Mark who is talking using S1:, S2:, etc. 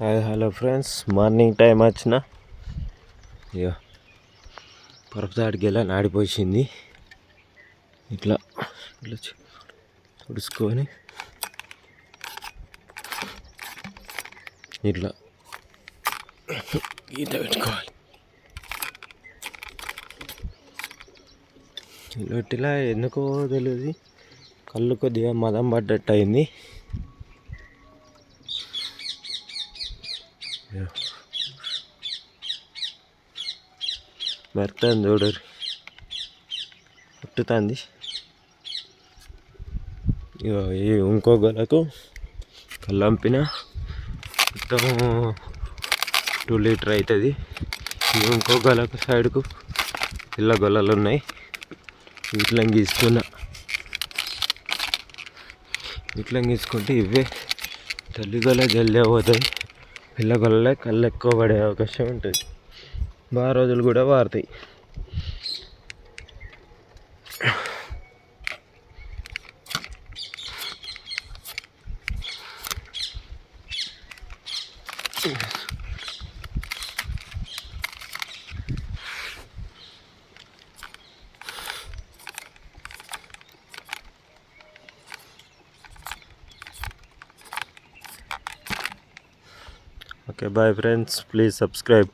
S1: Hi hello friends, morning time వచ్చిన ఇక పొరపాటుకి వెళ్ళి నాడిపోయింది. ఇట్లా ఇట్లా తుడుచుకొని ఇట్లా ఈత పెట్టుకోవాలి. ఇట్లా ఎందుకో తెలియదు, కళ్ళు కొద్దిగా మదం పడ్డట్టు అయింది. మెరుతుంది చూడరు, పుట్టుతుంది. ఈ ఇంకో గొలకు కల్లంపిన మొత్తం 2 లీటర్ అవుతుంది. ఇంకో గొలకు సైడ్కు పిల్ల గొల్లలు ఉన్నాయి. వీటిలో గీసుకున్నా, వీటిలో గీసుకుంటే ఇవే తల్లి గొల్ల జల్దే పోతాయి. పిల్ల గొల్లలే కళ్ళు ఎక్కువ పడే అవకాశం ఉంటుంది. బాగా రోజులు కూడా వారుతాయి. Okay, bye friends, please subscribe.